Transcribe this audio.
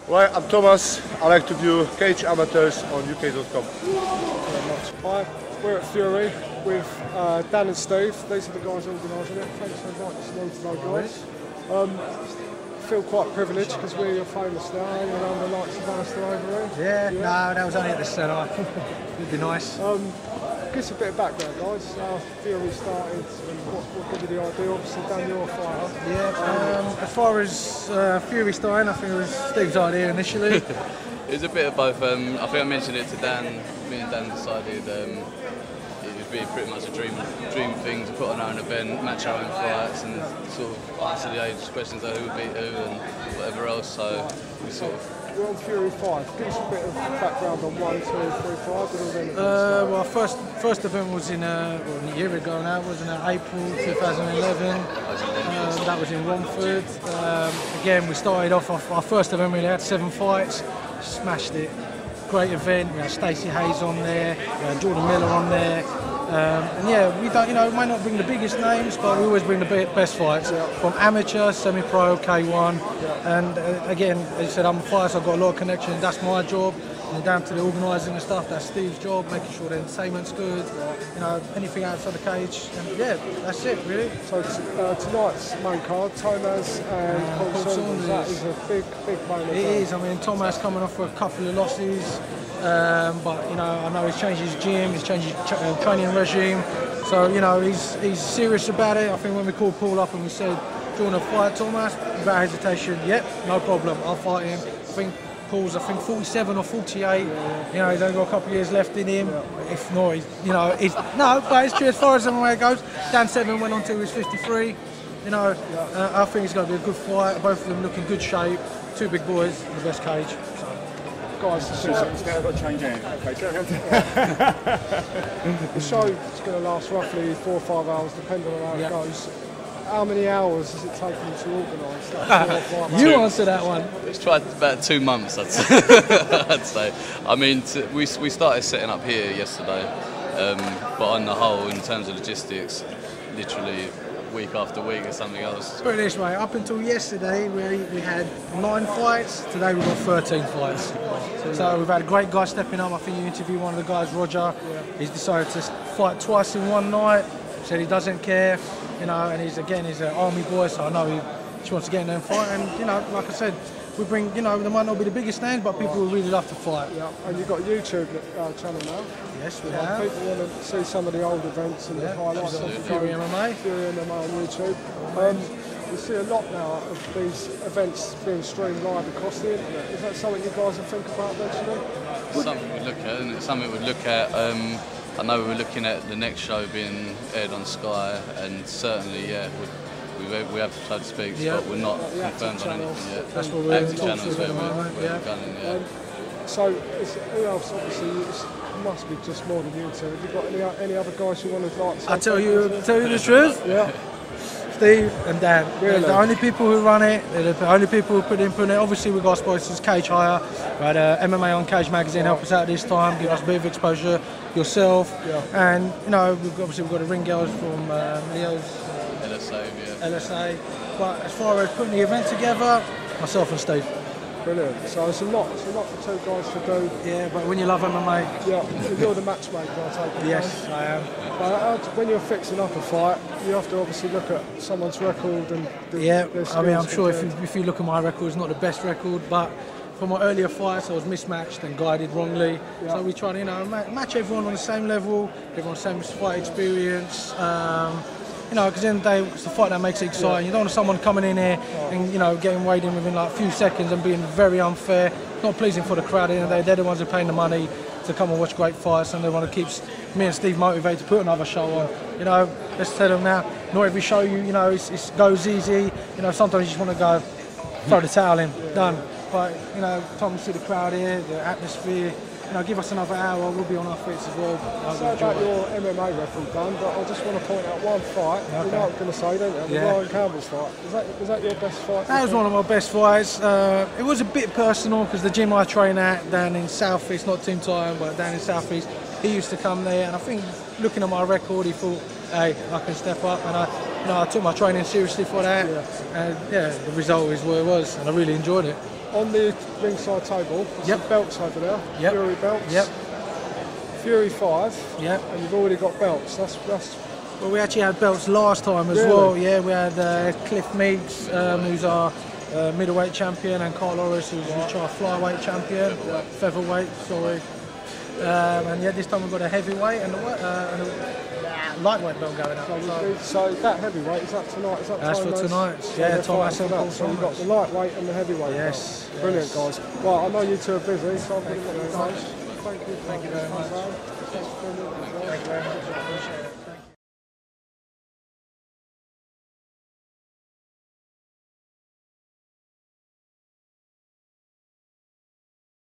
Right, I'm Thomas. I like to view cage amateurs on UK.com. Hi, we're at Fury with Dan and Steve. These are the guys organising it. Thanks for inviting us along today, guys. Feel quite privileged because we're famous now, hanging around the lights of Alistair over here. Yeah, no, that was only at the centre. It'd be nice. Give us a bit of background, guys. How Fury started and what gave you the idea? Obviously, Dan, you're a fighter. Yeah, as far as Fury starting, I think it was Steve's idea initially. It was a bit of both. I think I mentioned it to Dan. Me and Dan decided it would be pretty much a dream thing to put on our own event, match our own fights, and sort of answer the age questions like who would beat who and whatever else. So we sort of. We're on Fury 5. Give us a bit of background on 1, 2, 3, 5. Well, first event was in a year ago now. It was in April 2011. That was in Romford. Again, we started off our first event. We had 7 fights, smashed it. Great event. We had Stacey Hayes on there, Jordan Miller on there. And yeah, we don't, we might not bring the biggest names, but we always bring the best fights from amateur, semi-pro, K1. And again, as you said, I'm a fighter, so I've got a lot of connections. That's my job. And down to the organising and stuff, that's Steve's job, making sure the entertainment's good. Anything outside the cage. And yeah, that's it really. So tonight's main card, Thomas and Paul Saunders. That is a big main event. It is. I mean, Thomas coming off with a couple of losses. But I know he's changed his gym, he's changed his training regime, so he's serious about it. I think when we called Paul up and we said, "Do you want to fight Thomas?" Without hesitation, yep, no problem, I'll fight him. I think Paul's 47 or 48. He's only got a couple of years left in him. If not, but it's true as far as MMA goes. Dan Seven went on to his 53. I think it's going to be a good fight. Both of them look in good shape. 2 big boys in the best cage. Guys, the show is going to last roughly 4 or 5 hours, depending on how it goes. How many hours does it take you to organise? You answer that one. It's tried about 2 months, I'd say. I mean, we started setting up here yesterday, but on the whole, in terms of logistics, literally week after week or something else. Put it this way, up until yesterday we had 9 fights, today we've got 13 fights. So we've had a great guy stepping up. I think you interviewed one of the guys, Roger. He's decided to fight twice in one night, said he doesn't care, and he's an army boy, so I know he just wants to get in there and fight. And like I said, we bring, they might not be the biggest names, but people would really love to fight. Yeah, and you've got a YouTube channel now. Yes, we have. People want to see some of the old events and the highlights of the Fury MMA. Fury MMA on YouTube. We see a lot now of these events being streamed live across the internet. Is that something you guys will think about eventually? It's something we look at, and it's something we look at. I know we're looking at the next show being aired on Sky, and certainly, we have so to speak, but we're not confirmed on anything yet. That's what we're talking about. So, who else? Obviously, it must be just more than you two. Have you got any other guys who want to like? I'll tell you the truth. Yeah. Steve and Dan. Really? They're the only people who run it. They're the only people who put in it. Obviously, we've got sponsors, Cage Hire. We had MMA on Cage magazine help us out this time, give us a bit of exposure. Yourself, and we've got the ring girls from Leo's LSA. But as far as putting the event together, myself and Steve. Brilliant. So it's a lot for 2 guys to do. Yeah, but when you love MMA. Yeah, you're the matchmaker, I take it. Yes, I am. When you're fixing up a fight, you have to obviously look at someone's record and I'm sure if you look at my record, it's not the best record, but for my earlier fights, I was mismatched and guided wrongly. Yeah. So we try to match everyone on the same level, everyone the same fight experience. Because at the end of the day, it's the fight that makes it exciting. You don't want someone coming in here and getting weighed in within like a few seconds and being very unfair. Not pleasing for the crowd. At the end of the day, they're the ones who are paying the money to come and watch great fights, and they want to keep me and Steve motivated to put another show on. Let's tell them now. Not every show it goes easy. Sometimes you just want to go throw the towel in, done. But come and see the crowd here, the atmosphere. Give us another hour, we'll be on our feet as well. Say about your MMA record, Dan, but I just want to point out one fight. Okay. You know what I'm going to say, don't you? The Ryan Campbell's fight. Was that your best fight? That was one of my best fights. It was a bit personal because the gym I train at down in South East, not Team Time, but down in South East, he used to come there, and I think looking at my record, he thought, hey, I can step up, and I took my training seriously for that. And the result is what it was, and I really enjoyed it. on the ringside table, there's some belts over there. Yep. Fury belts. Yep. Fury 5. Yep. And you've already got belts. That's Well, we actually had belts last time as Really? well. Yeah, we had Cliff Meeks, who's our middleweight champion, and Carl Orris, who's our flyweight champion, featherweight, sorry. And yeah, this time we've got a heavyweight and a lightweight belt going up. So that heavyweight, is that tonight? Is that That's for tonight. Yeah, Thomas. So we've got the lightweight and the heavyweight. Yes. Brilliant, guys. Well, I know you two are busy, so I'm going to let you guys. Thank you very much. Thank you very much. Thank you very much. I appreciate it. Thank you.